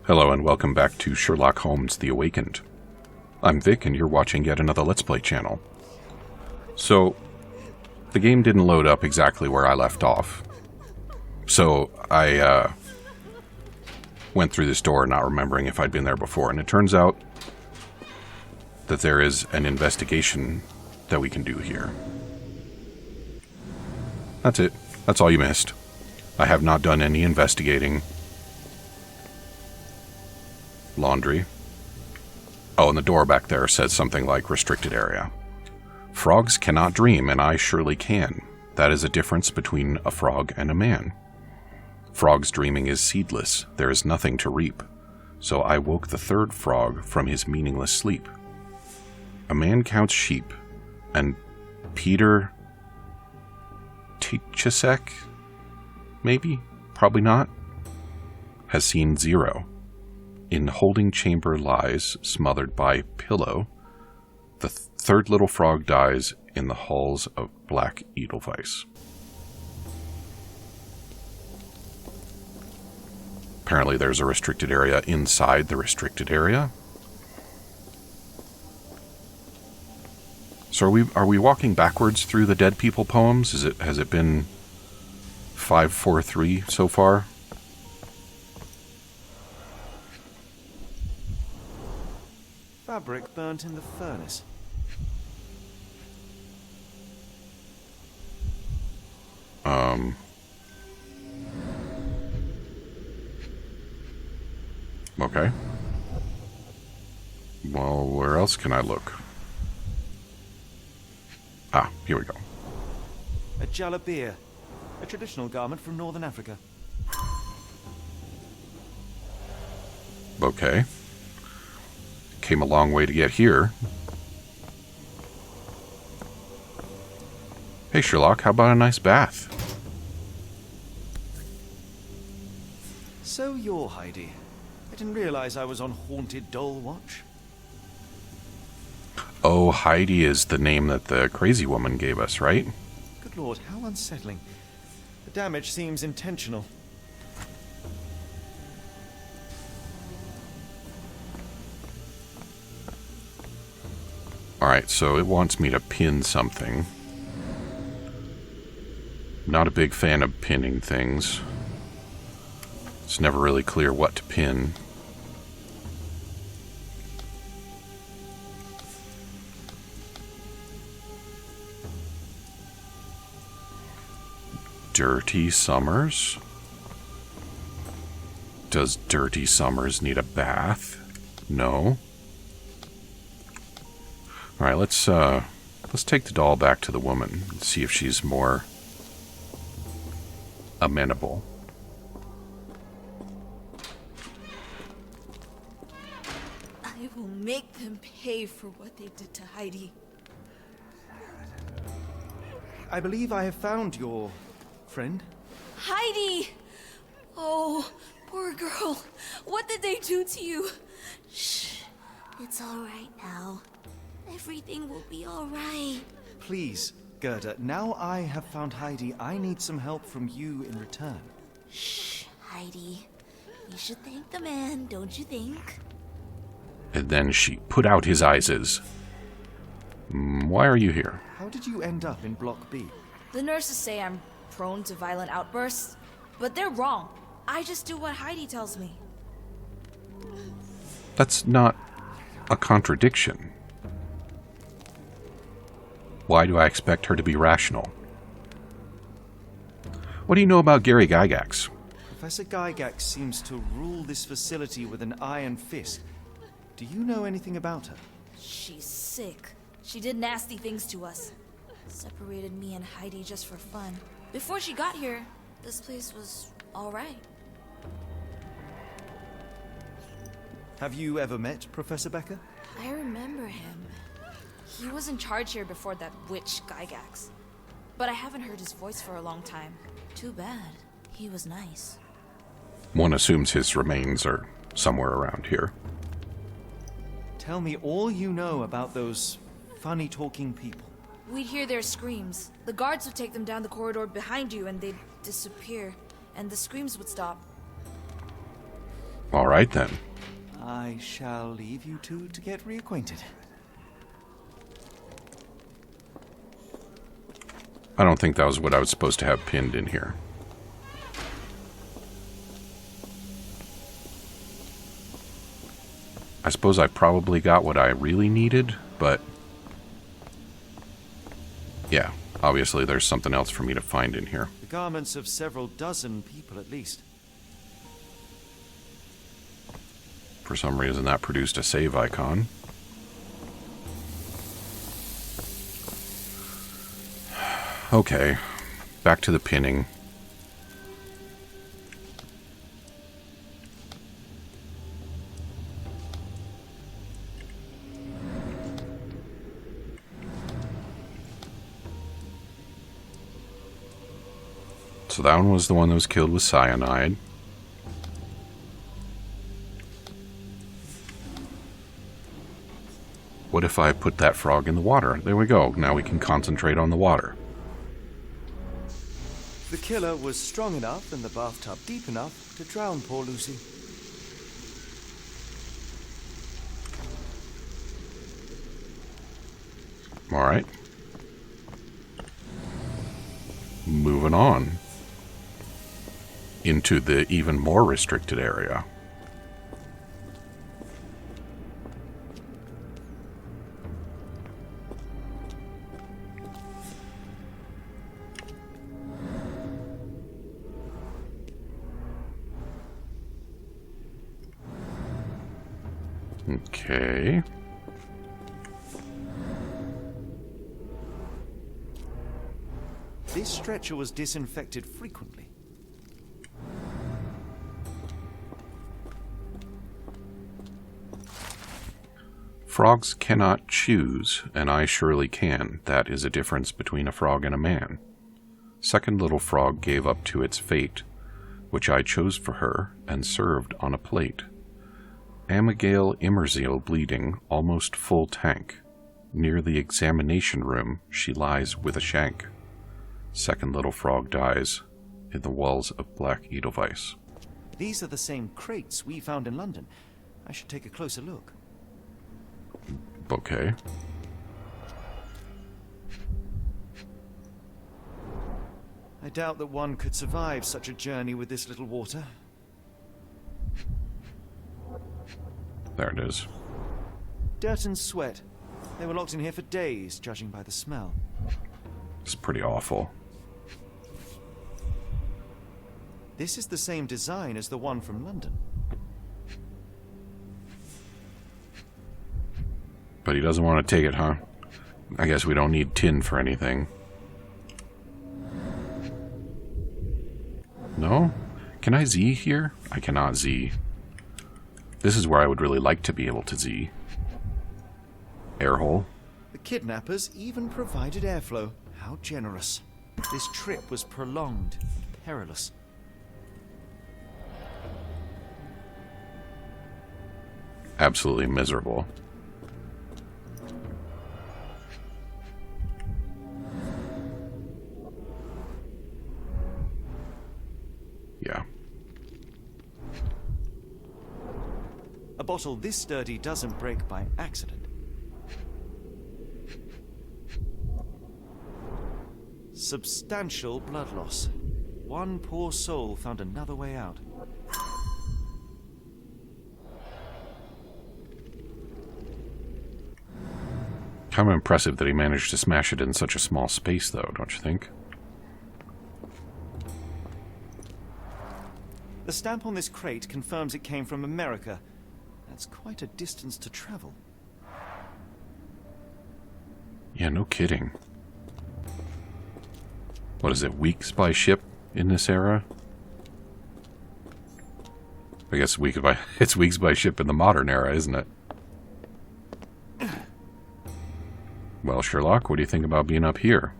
Hello and welcome back to Sherlock Holmes The Awakened. I'm Vic and you're watching yet another Let's Play channel. So, the game didn't load up exactly where I left off. So, I went through this door not remembering if I'd been there before, and it turns out that there is an investigation that we can do here. That's it. That's all you missed. I have not done any investigating. Laundry. Oh, and the door back there says something like restricted area. Frogs cannot dream, and I surely can. That is a difference between a frog and a man. Frog's dreaming is seedless. There is nothing to reap. So I woke the third frog from his meaningless sleep. A man counts sheep, and Peter Tichasek, maybe, probably not, has seen 0. In holding chamber lies, smothered by pillow. The third little frog dies in the halls of Black Edelweiss. Apparently there's a restricted area inside the restricted area. So are we walking backwards through the Dead People poems? Has it been 5, 4, 3 so far? Fabric burnt in the furnace. Okay. Well, where else can I look? Ah, here we go. A jalabia, a traditional garment from northern Africa. Okay. Came a long way to get here. Hey Sherlock, how about a nice bath? So you're Heidi. I didn't realize I was on Haunted Doll Watch. Oh, Heidi is the name that the crazy woman gave us, right? Good lord, how unsettling. The damage seems intentional. Alright, so it wants me to pin something. Not a big fan of pinning things. It's never really clear what to pin. Dirty Summers? Does Dirty Summers need a bath? No. Alright, let's take the doll back to the woman and see if she's more amenable. I will make them pay for what they did to Heidi. I believe I have found your friend. Heidi! Oh, poor girl. What did they do to you? Shh. It's all right now. Everything will be all right. Please, Gerda, now I have found Heidi, I need some help from you in return. Shh, Heidi. You should thank the man, don't you think? And then she put out his eyes. Why are you here? How did you end up in Block B? The nurses say I'm prone to violent outbursts, but they're wrong. I just do what Heidi tells me. That's not a contradiction. Why do I expect her to be rational? What do you know about Gary Gygax? Professor Gygax seems to rule this facility with an iron fist. Do you know anything about her? She's sick. She did nasty things to us. Separated me and Heidi just for fun. Before she got here, this place was all right. Have you ever met Professor Becker? I remember him. He was in charge here before that witch Gygax. But I haven't heard his voice for a long time. Too bad. He was nice. One assumes his remains are somewhere around here. Tell me all you know about those funny-talking people. We'd hear their screams. The guards would take them down the corridor behind you and they'd disappear. And the screams would stop. All right, then. I shall leave you two to get reacquainted. I don't think that was what I was supposed to have pinned in here. I suppose I probably got what I really needed, but... yeah, obviously there's something else for me to find in here. The garments of several dozen people at least. For some reason that produced a save icon. Okay, back to the pinning. So that one was the one that was killed with cyanide. What if I put that frog in the water? There we go. Now we can concentrate on the water. The killer was strong enough and the bathtub deep enough to drown poor Lucy. All right. Moving on into the even more restricted area. Okay. This stretcher was disinfected frequently. Frogs cannot choose, and I surely can. That is a difference between a frog and a man. Second little frog gave up to its fate, which I chose for her and served on a plate. Abigail Immerzeal bleeding, almost full tank. Near the examination room, she lies with a shank. Second little frog dies in the walls of Black Edelweiss. These are the same crates we found in London. I should take a closer look. Okay. I doubt that one could survive such a journey with this little water. There it is. Dirt and sweat. They were locked in here for days, judging by the smell. It's pretty awful. This is the same design as the one from London. But he doesn't want to take it, huh? I guess we don't need tin for anything. No? Can I Z here? I cannot Z. This is where I would really like to be able to Z. Airhole. The kidnappers even provided airflow. How generous. This trip was prolonged and perilous. Absolutely miserable. Yeah. A bottle this sturdy doesn't break by accident. Substantial blood loss. One poor soul found another way out. Kind of impressive that he managed to smash it in such a small space, though, don't you think? The stamp on this crate confirms it came from America. That's quite a distance to travel. Yeah, no kidding. What is it, weeks by ship in this era? I guess it's weeks by ship in the modern era, isn't it? Well, Sherlock, what do you think about being up here?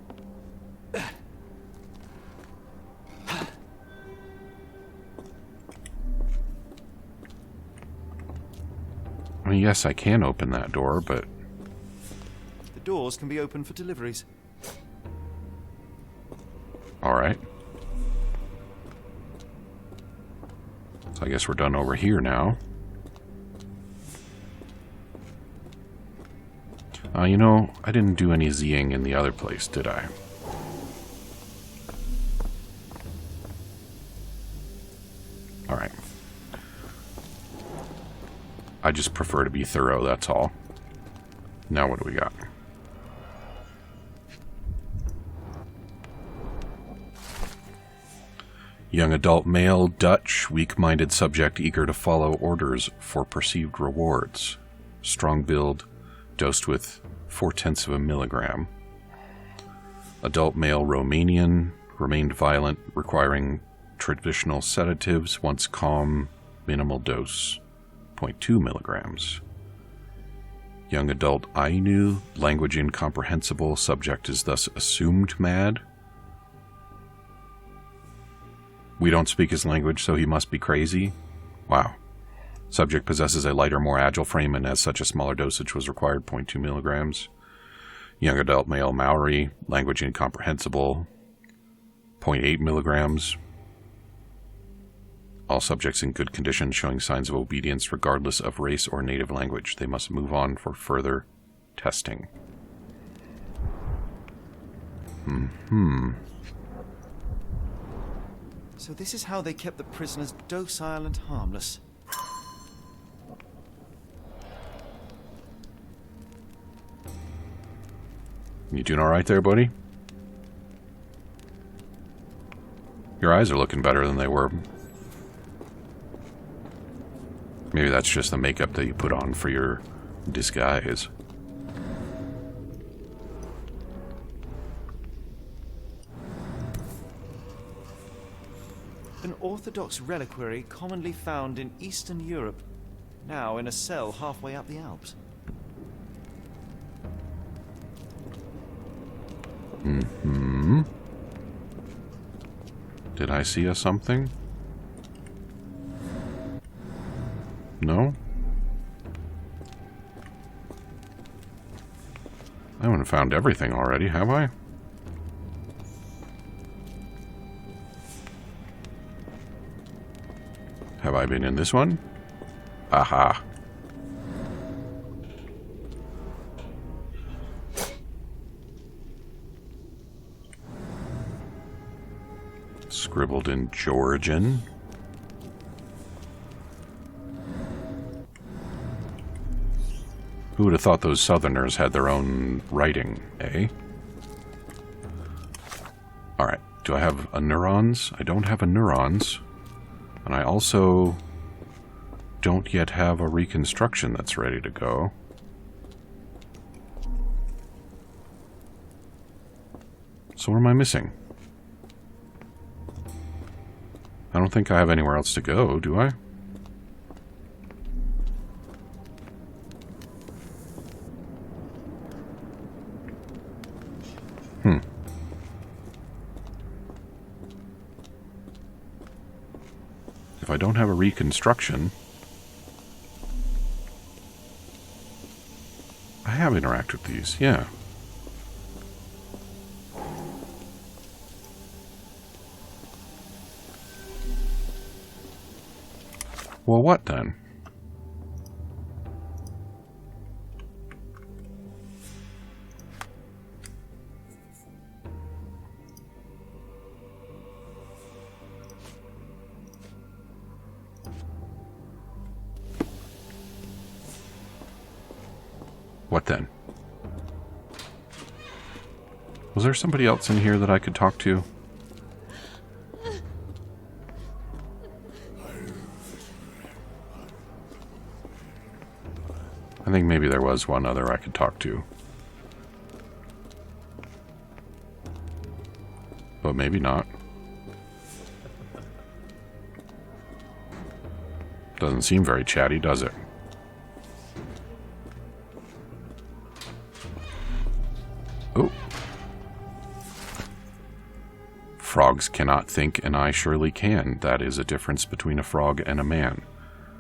I mean, yes, I can open that door, but... The doors can be opened for deliveries. Alright. So So I guess we're done over here now. You know, I didn't do any Zing in the other place, did I? Alright. I just prefer to be thorough, that's all. Now what do we got? Young adult male, Dutch, weak-minded subject eager to follow orders for perceived rewards. Strong build, dosed with 0.4 milligram. Adult male, Romanian, remained violent, requiring traditional sedatives, once calm, minimal dose, 0.2 milligrams. Young adult Ainu, language incomprehensible, subject is thus assumed mad. We don't speak his language, so he must be crazy. Wow. Subject possesses a lighter, more agile frame, and as such a smaller dosage was required, 0.2 milligrams. Young adult male Maori, language incomprehensible, 0.8 milligrams. All subjects in good condition showing signs of obedience regardless of race or native language. They must move on for further testing. So this is how they kept the prisoners docile and harmless. You doing alright there, buddy? Your eyes are looking better than they were. Maybe that's just the makeup that you put on for your disguise. An Orthodox reliquary commonly found in Eastern Europe, now in a cell halfway up the Alps. Did I see something? No? I haven't found everything already, have I? Have I been in this one? Aha. Scribbled in Georgian. Who would have thought those Southerners had their own writing, eh? Alright, do I have a neurons? I don't have a neurons. And I also don't yet have a reconstruction that's ready to go. So what am I missing? I don't think I have anywhere else to go, do I? If I don't have a reconstruction... I have interacted with these, yeah. Well, what then? What then? Was there somebody else in here that I could talk to? I think maybe there was one other I could talk to. But maybe not. Doesn't seem very chatty, does it? Oh. Frogs cannot think, and I surely can. That is a difference between a frog and a man.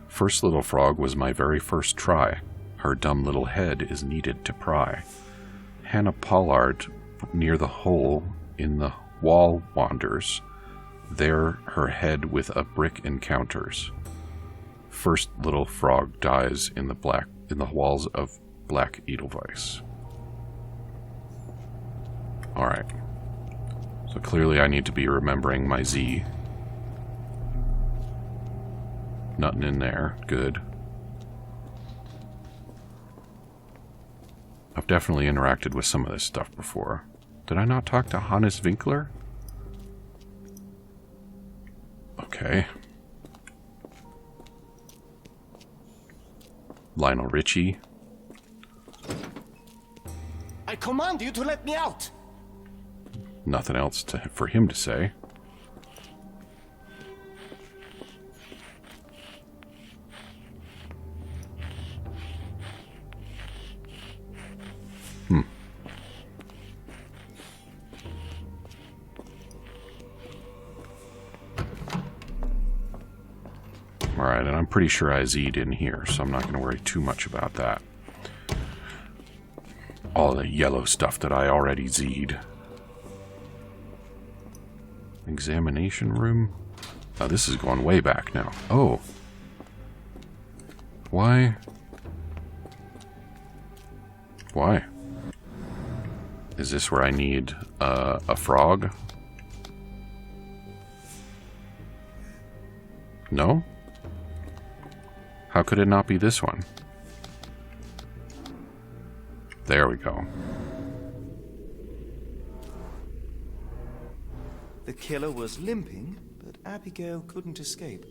First little frog was my very first try. Her dumb little head is needed to pry. Hannah Pollard near the hole in the wall wanders. There her head with a brick encounters. first little frog dies in the walls of Black Edelweiss. Alright. So clearly I need to be remembering my Z. Nothing in there. Good. I've definitely interacted with some of this stuff before. Did I not talk to Hannes Winkler? Okay. Lionel Richie. I command you to let me out! Nothing else for him to say. Alright, and I'm pretty sure I Z'd in here, so I'm not going to worry too much about that. All the yellow stuff that I already Z'd. Examination room? Oh, this is going way back now. Oh. Why? Why? Is this where I need a frog? No? How could it not be this one? There we go. The killer was limping, but Abigail couldn't escape.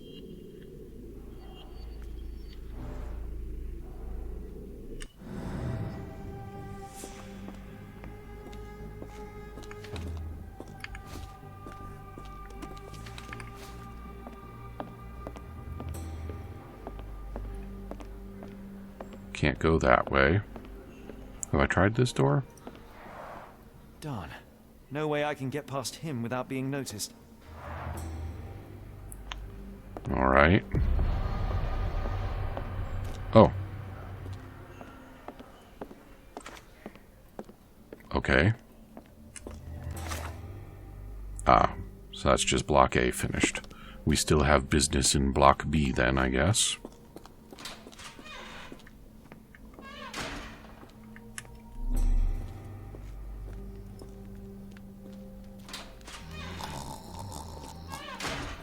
Can't go that way. Have I tried this door? Darn. No way I can get past him without being noticed. Alright. Oh. Okay. Ah, so that's just Block A finished. We still have business in Block B then, I guess.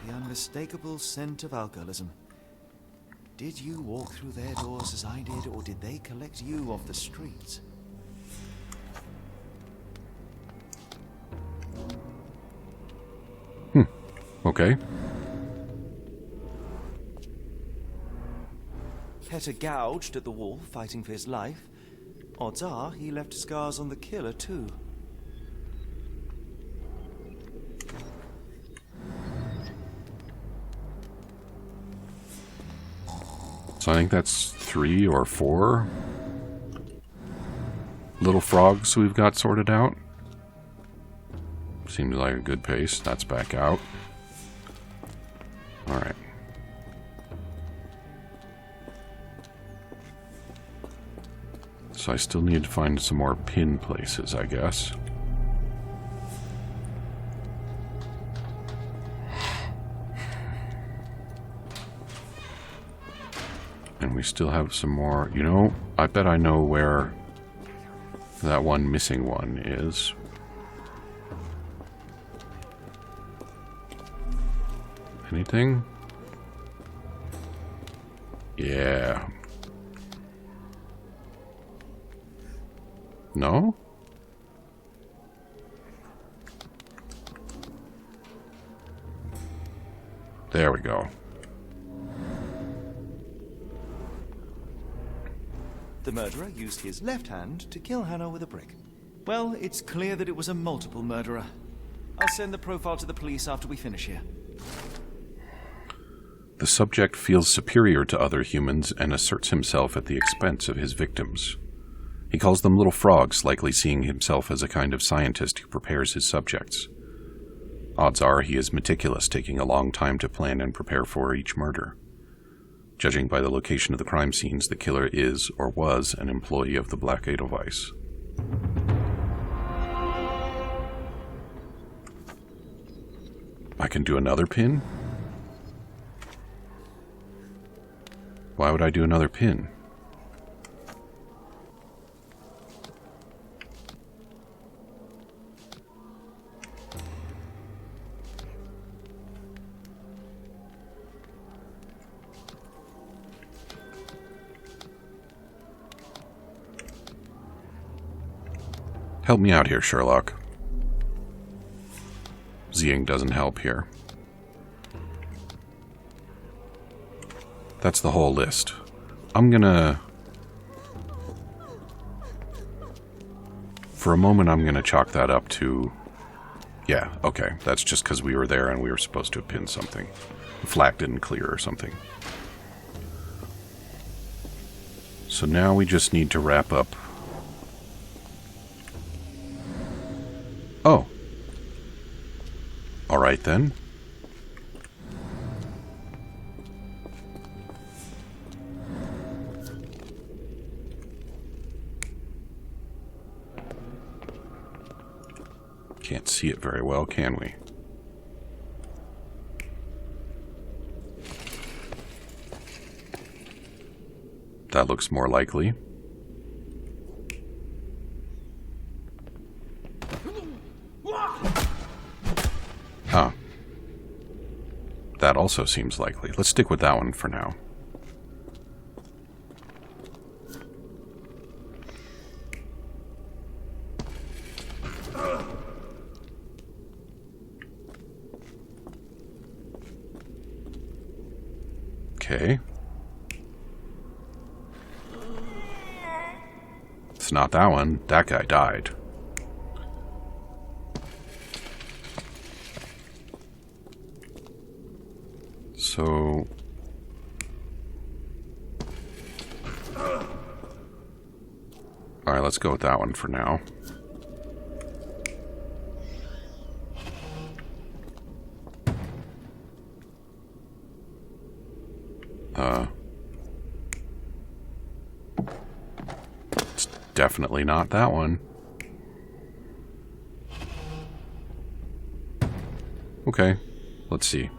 The unmistakable scent of alcoholism. Did you walk through their doors as I did, or did they collect you off the streets? Okay. Ketter gouged at the wall, fighting for his life. Odds are he left scars on the killer, too. So I think that's 3 or 4 little frogs we've got sorted out. Seems like a good pace. That's back out. Alright. So I still need to find some more pin places, I guess. And we still have some more. You know, I bet I know where that one missing one is. Anything? Yeah. No? There we go. The murderer used his left hand to kill Hannah with a brick. Well, it's clear that it was a multiple murderer. I'll send the profile to the police after we finish here. The subject feels superior to other humans and asserts himself at the expense of his victims. He calls them little frogs, likely seeing himself as a kind of scientist who prepares his subjects. Odds are he is meticulous, taking a long time to plan and prepare for each murder. Judging by the location of the crime scenes, the killer is, or was, an employee of the Black Edelweiss. I can do another pin? Why would I do another pin? Help me out here, Sherlock. Zing doesn't help here. That's the whole list. I'm gonna... For a moment, I'm gonna chalk that up to... Yeah, okay. That's just because we were there and we were supposed to have pinned something. The flat didn't clear or something. So now we just need to wrap up... Oh. Alright then. Can't see it very well, can we? That looks more likely. Huh. That also seems likely. Let's stick with that one for now. Okay. It's not that one. That guy died. So... Alright, let's go with that one for now. It's definitely not that one. Okay, let's see.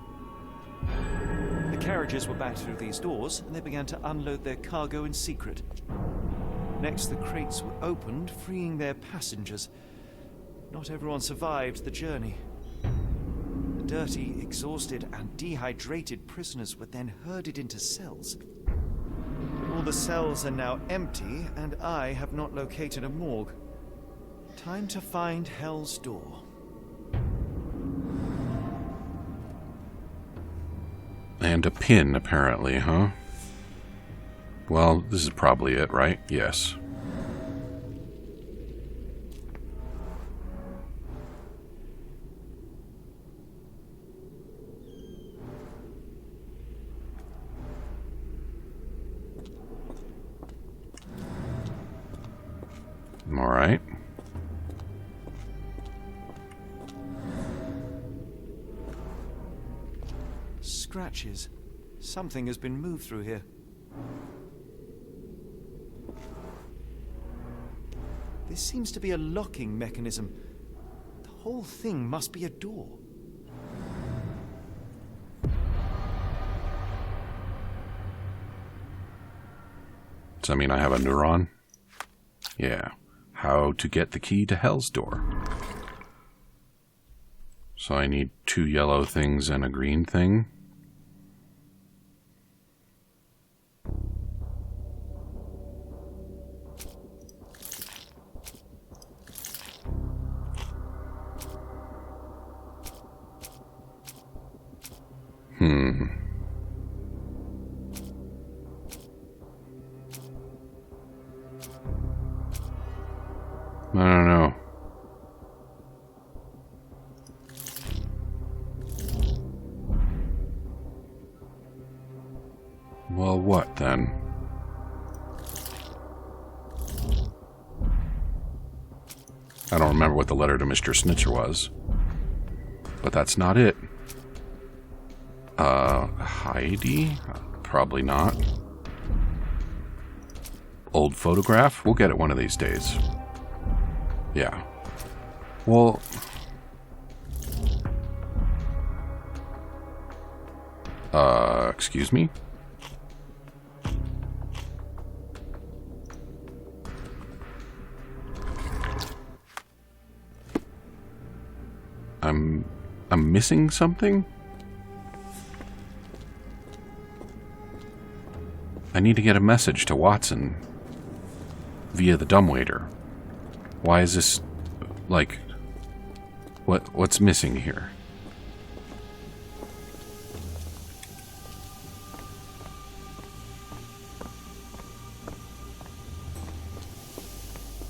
The carriages were back through these doors, and they began to unload their cargo in secret. Next, the crates were opened, freeing their passengers. Not everyone survived the journey. The dirty, exhausted, and dehydrated prisoners were then herded into cells. All the cells are now empty, and I have not located a morgue. Time to find Hell's Door. And a pin, apparently, huh? Well, this is probably it, right? Yes. All right. Scratches. Something has been moved through here. This seems to be a locking mechanism. The whole thing must be a door. Does that mean I have a neuron? Yeah. How to get the key to Hell's Door. So I need 2 yellow things and a green thing. I don't know. Well, what then? I don't remember what the letter to Mr. Snitzer was. But that's not it. Heidi? Probably not. Old photograph? We'll get it one of these days. Yeah. Well... excuse me? I'm missing something? I need to get a message to Watson via the dumbwaiter. Why is this, like, what's missing here?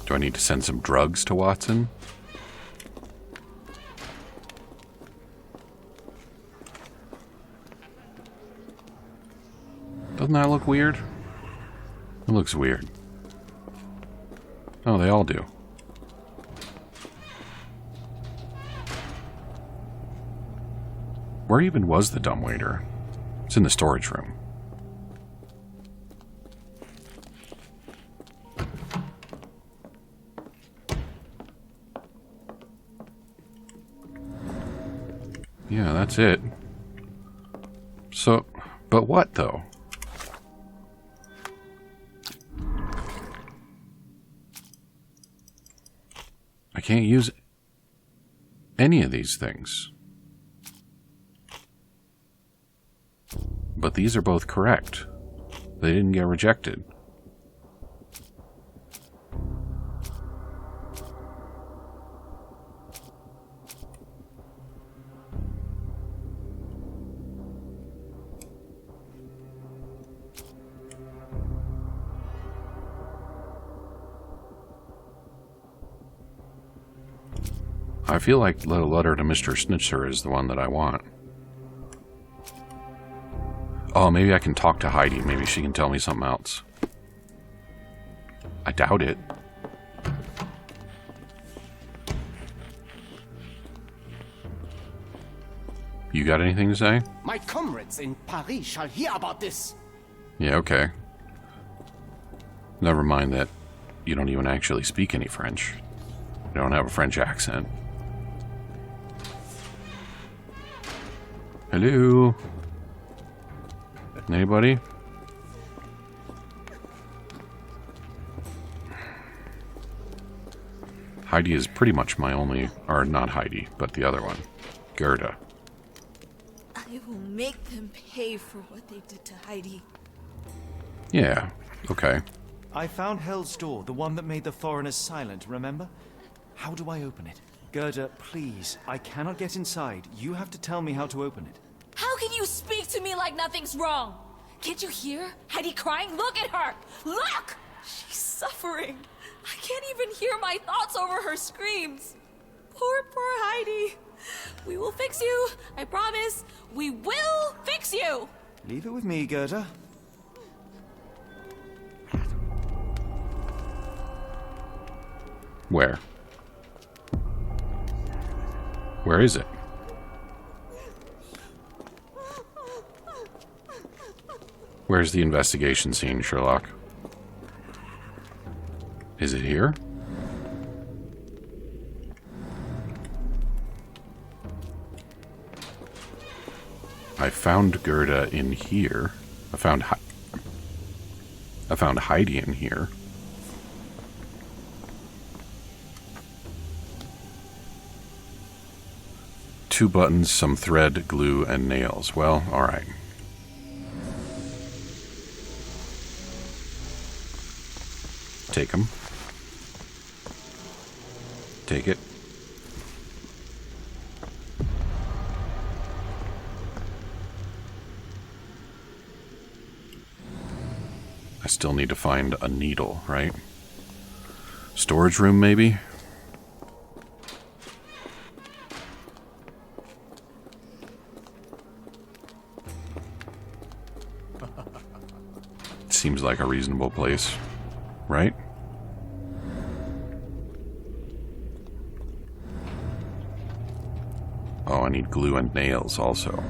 Do I need to send some drugs to Watson? Doesn't that look weird? It looks weird. Oh, they all do. Where even was the dumbwaiter? It's in the storage room. Yeah, that's it. So, but what though? I can't use any of these things. But these are both correct. They didn't get rejected. I feel like the letter to Mr. Snitzer is the one that I want. Oh, maybe I can talk to Heidi. Maybe she can tell me something else. I doubt it. You got anything to say? My comrades in Paris shall hear about this. Yeah, okay. Never mind that you don't even actually speak any French. You don't have a French accent. Hello? Anybody? Heidi is pretty much my only, or not Heidi, but the other one. Gerda. I will make them pay for what they did to Heidi. Yeah, okay. I found Hell's Door, the one that made the foreigners silent, remember? How do I open it? Gerda, please. I cannot get inside. You have to tell me how to open it. How can you speak to me like nothing's wrong? Can't you hear Heidi crying? Look at her! Look! She's suffering. I can't even hear my thoughts over her screams. Poor Heidi. We will fix you. I promise. We will fix you. Leave it with me, Gerda. Where? Where is it? Where's the investigation scene, Sherlock? Is it here? I found Gerda in here. I found Heidi in here. Two buttons, some thread, glue, and nails. Well, alright. Take them. Take it. I still need to find a needle, right? Storage room, maybe? Seems like a reasonable place, right? Oh, I need glue and nails also.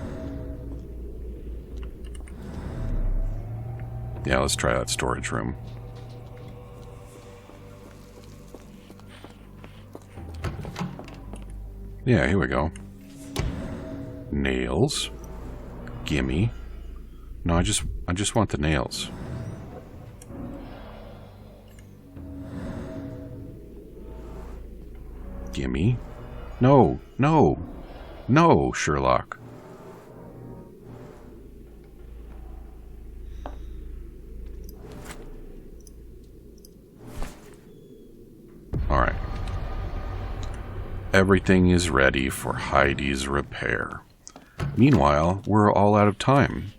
Yeah, let's try that storage room. Yeah, here we go. Nails. Gimme. No, I just want the nails. Gimme. No, no, no, Sherlock. Alright. Everything is ready for Heidi's repair. Meanwhile, we're all out of time.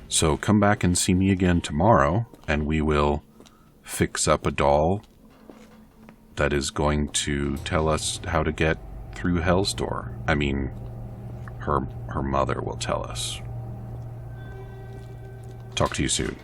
So come back and see me again tomorrow, and we will fix up a doll that is going to tell us how to get through Hell's Door. I mean, her mother will tell us. Talk to you soon.